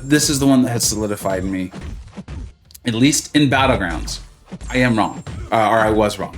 but this is the one that has solidified me, at least in Battlegrounds. I am wrong, or I was wrong.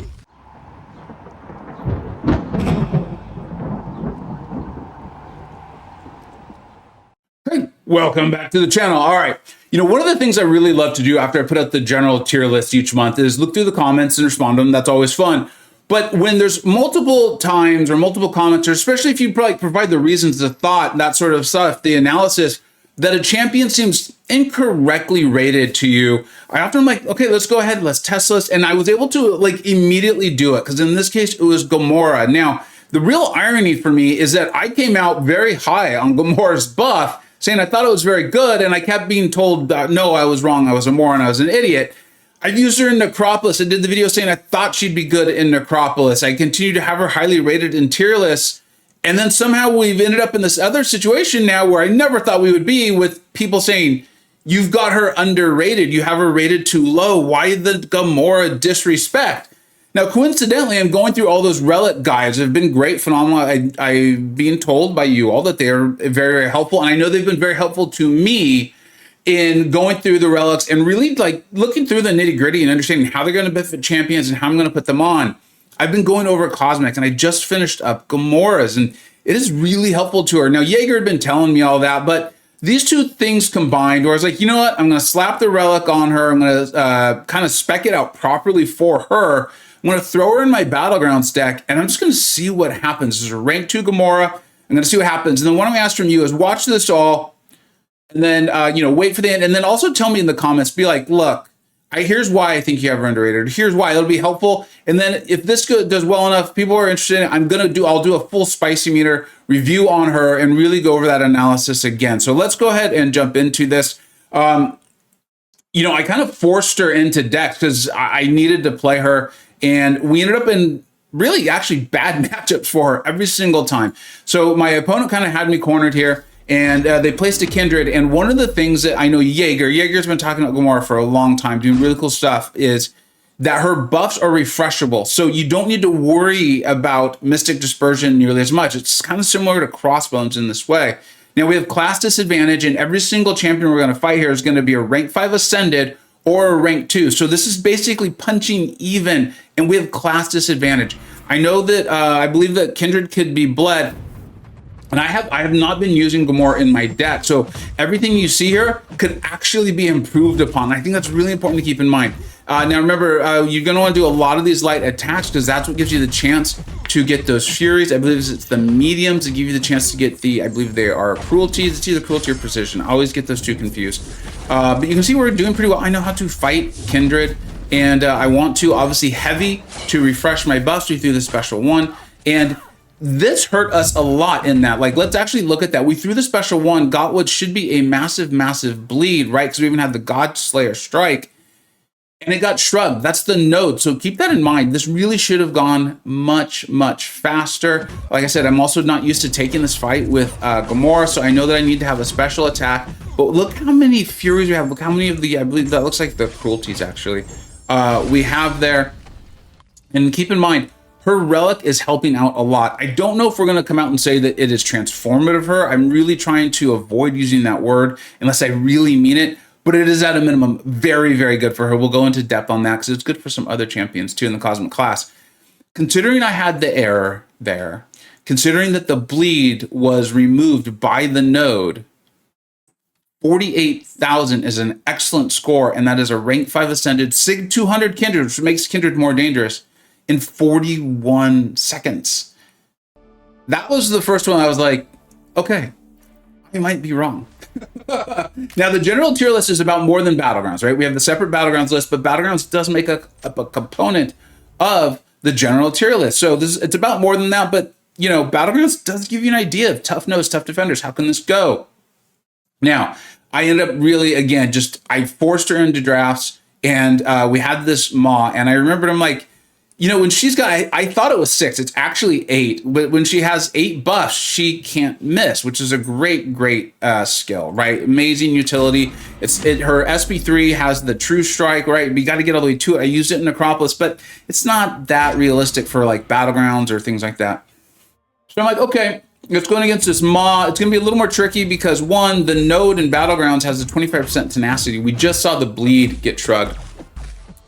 Hey, welcome back to the channel. All right. You know, one of the things I really love to do after I put out the general tier list each month is look through the comments and respond to them. That's always fun. But when there's multiple times or multiple comments, or especially if you provide the reasons, the thought, that sort of stuff, the analysis, that a champion seems incorrectly rated to you, I often am like, okay, let's go ahead, let's test this. And I was able to like immediately do it, because in this case, it was Gamora. Now, the real irony for me is that I came out very high on Gamora's buff, saying I thought it was very good, and I kept being told, no, I was wrong, I was a moron, I was an idiot. I used her in Necropolis. I did the video saying I thought she'd be good in Necropolis. I continued to have her highly rated in tier lists. And then somehow we've ended up in this other situation now where I never thought we would be, with people saying, you've got her underrated. You have her rated too low. Why the Gamora disrespect? Now, coincidentally, I'm going through all those relic guides. They've been great, phenomenal. I've been told by you all that they are very, very helpful. And I know they've been very helpful to me in going through the relics and really like looking through the nitty gritty and understanding how they're going to benefit champions and how I'm going to put them on. I've been going over Cosmic, and I just finished up Gamora's, and it is really helpful to her. Now, Jaeger had been telling me all that, but these two things combined, where I was like, you know what? I'm going to slap the relic on her. I'm going to kind of spec it out properly for her. I'm going to throw her in my Battlegrounds deck, and I'm just going to see what happens. This is a rank 2 Gamora. I'm going to see what happens. And then what I'm asked from you is watch this all, and then, wait for the end. And then also tell me in the comments, be like, look, here's why I think you have her underrated. Here's why. It'll be helpful. And then if this does well enough, people are interested in it, I'll do a full spicy meter review on her and really go over that analysis again. So let's go ahead and jump into this. I kind of forced her into decks because I needed to play her, and we ended up in really actually bad matchups for her every single time. So my opponent kind of had me cornered here, and they placed a Kindred. And one of the things that I know Jaeger's been talking about Gamora for a long time, doing really cool stuff, is that her buffs are refreshable. So you don't need to worry about Mystic Dispersion nearly as much. It's kind of similar to Crossbones in this way. Now we have class disadvantage, and every single champion we're going to fight here is going to be a rank 5 Ascended or a rank 2. So this is basically punching even, and we have class disadvantage. I know that I believe that Kindred could be bled, and I have not been using Gamora in my deck. So everything you see here could actually be improved upon. I think that's really important to keep in mind. Now remember, you're going to want to do a lot of these light attacks, because that's what gives you the chance to get those Furies. I believe it's the mediums that give you the chance to get I believe they are cruelties. It's either cruelty or precision. I always get those two confused. But you can see we're doing pretty well. I know how to fight Kindred, and I want to obviously heavy to refresh my buffs through the special one. And this hurt us a lot in that. Like, let's actually look at that. We threw the special one, got what should be a massive, massive bleed, right? Because we even had the God Slayer strike, and it got shrugged. That's the node. So keep that in mind. This really should have gone much, much faster. Like I said, I'm also not used to taking this fight with Gamora, so I know that I need to have a special attack. But look how many Furies we have. Look how many of I believe that looks like the cruelties actually, we have there. And keep in mind, her relic is helping out a lot. I don't know if we're going to come out and say that it is transformative her. I'm really trying to avoid using that word unless I really mean it. But it is at a minimum very, very good for her. We'll go into depth on that because it's good for some other champions too in the Cosmic class. Considering I had the error there, considering that the bleed was removed by the node, 48,000 is an excellent score, and that is a rank 5 Ascended, Sig 200 Kindred, which makes Kindred more dangerous, in 41 seconds. That was the first one I was like, okay, I might be wrong. Now, the general tier list is about more than Battlegrounds, right? We have the separate Battlegrounds list, but Battlegrounds does make a component of the general tier list. So it's about more than that, but Battlegrounds does give you an idea of tough nose, tough defenders. How can this go? Now, I ended up really, again, I forced her into drafts, and we had this Maw, and I remembered, I'm like, when she's got, I thought it was 6, it's actually 8, but when she has 8 buffs, she can't miss, which is a great, great skill, right? Amazing utility. Her SP3 has the True Strike, right? We got to get all the way to it. I used it in Necropolis, but it's not that realistic for like Battlegrounds or things like that. So I'm like, okay, it's going against this Maw. It's going to be a little more tricky because, one, the node in Battlegrounds has a 25% tenacity. We just saw the bleed get shrugged.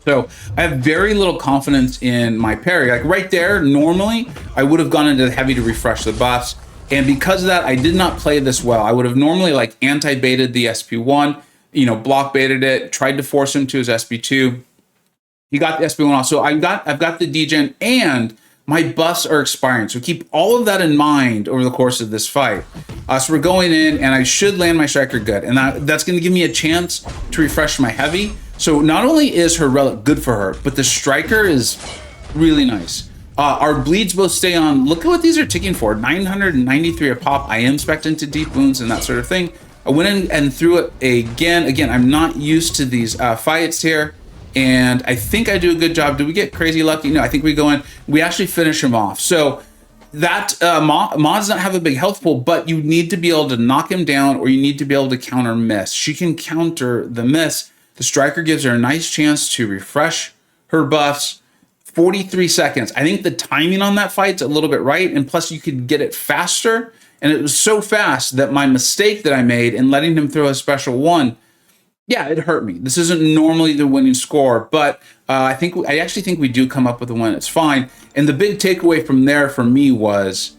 So I have very little confidence in my parry. Like right there, normally I would have gone into the heavy to refresh the buffs. And because of that, I did not play this well. I would have normally like anti-baited the SP1, you know, block baited it, tried to force him to his SP2. He got the SP1 off. So I've got the degen and my buffs are expiring. So keep all of that in mind over the course of this fight. So we're going in and I should land my striker good. And that's going to give me a chance to refresh my heavy. So not only is her relic good for her, but the striker is really nice. Our bleeds both stay on. Look at what these are ticking for. 993 a pop. I am spec'd into deep wounds and that sort of thing. I went in and threw it again. Again, I'm not used to these fights here. And I think I do a good job. Did we get crazy lucky? No, I think we go in. We actually finish him off. So that Maw does not have a big health pool, but you need to be able to knock him down or you need to be able to counter miss. She can counter the miss. The striker gives her a nice chance to refresh her buffs. 43 seconds. I think the timing on that fight's a little bit right. And plus you could get it faster. And it was so fast that my mistake that I made in letting him throw a special one, yeah, it hurt me. This isn't normally the winning score, but I actually think we do come up with a win. It's fine. And the big takeaway from there for me was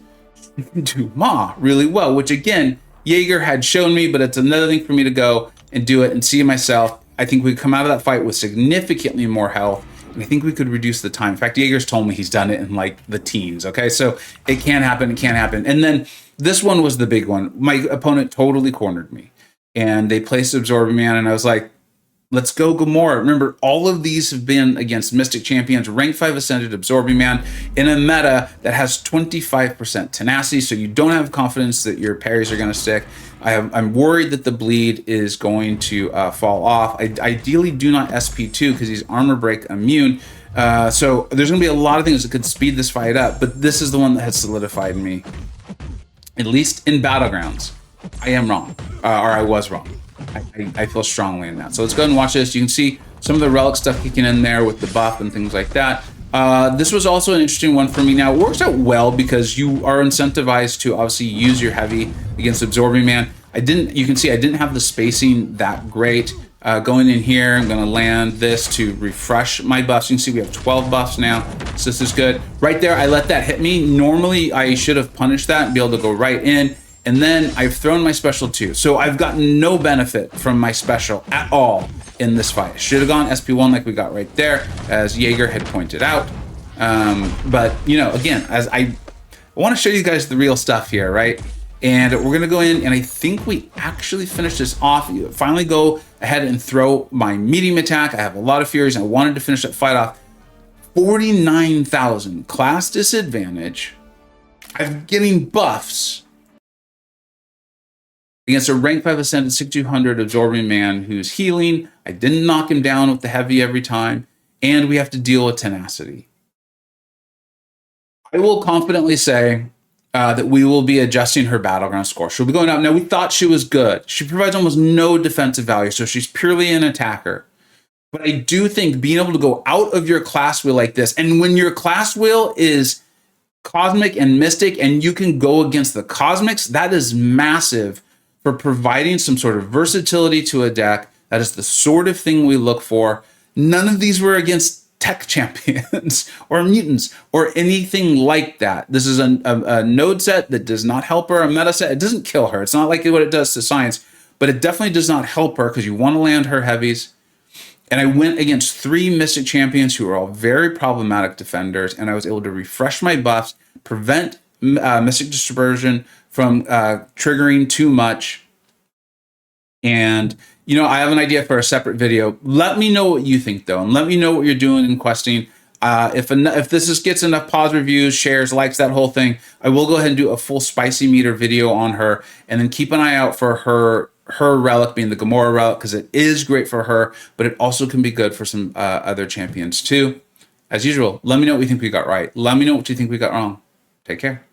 you can do Maw really well, which again, Jaeger had shown me, but it's another thing for me to go and do it and see myself. I think we come out of that fight with significantly more health. And I think we could reduce the time. In fact, Jaeger's told me he's done it in like the teens. Okay, so it can happen. It can happen. And then this one was the big one. My opponent totally cornered me. And they placed Absorbing Man, and I was like, let's go Gamora. Remember, all of these have been against Mystic Champions, rank 5 Ascended Absorbing Man, in a meta that has 25% tenacity, so you don't have confidence that your parries are going to stick. I'm worried that the bleed is going to fall off. I ideally do not SP2 because he's armor break immune. So there's going to be a lot of things that could speed this fight up, but this is the one that has solidified me, at least in Battlegrounds. I am wrong, or I was wrong. I feel strongly in that. So let's go ahead and watch this. You can see some of the relic stuff kicking in there with the buff and things like that. This was also an interesting one for me. Now, it works out well because you are incentivized to obviously use your heavy against Absorbing Man. You can see I didn't have the spacing that great. Going in here, I'm gonna land this to refresh my buffs. You can see we have 12 buffs now, so this is good. Right there, I let that hit me. Normally, I should have punished that and be able to go right in. And then I've thrown my special too. So I've gotten no benefit from my special at all in this fight. Should have gone SP1 like we got right there, as Jaeger had pointed out. But, you know, again, as I want to show you guys the real stuff here, right? And we're going to go in, and I think we actually finish this off. Finally go ahead and throw my medium attack. I have a lot of furies. I wanted to finish that fight off. 49,000 class disadvantage. I'm getting buffs against a rank 5 Ascended 6200 Absorbing Man who's healing. I didn't knock him down with the heavy every time, and we have to deal with tenacity. I will confidently say that we will be adjusting her Battleground score. She'll be going up. Now, we thought she was good. She provides almost no defensive value, so she's purely an attacker. But I do think being able to go out of your class wheel like this, and when your class wheel is Cosmic and Mystic, and you can go against the Cosmics, that is massive for providing some sort of versatility to a deck. That is the sort of thing we look for. None of these were against tech champions or mutants or anything like that. This is a node set that does not help her, a meta set. It doesn't kill her. It's not like what it does to science, but it definitely does not help her because you want to land her heavies. And I went against 3 Mystic Champions who are all very problematic defenders, and I was able to refresh my buffs, prevent Mystic Dispersion from triggering too much. And, you know, I have an idea for a separate video. Let me know what you think, though, and let me know what you're doing in questing. If this gets enough positive reviews, shares, likes, that whole thing, I will go ahead and do a full spicy meter video on her, and then keep an eye out for her relic being the Gamora relic, because it is great for her, but it also can be good for some other champions too. As usual, let me know what you think we got right. Let me know what you think we got wrong. Take care.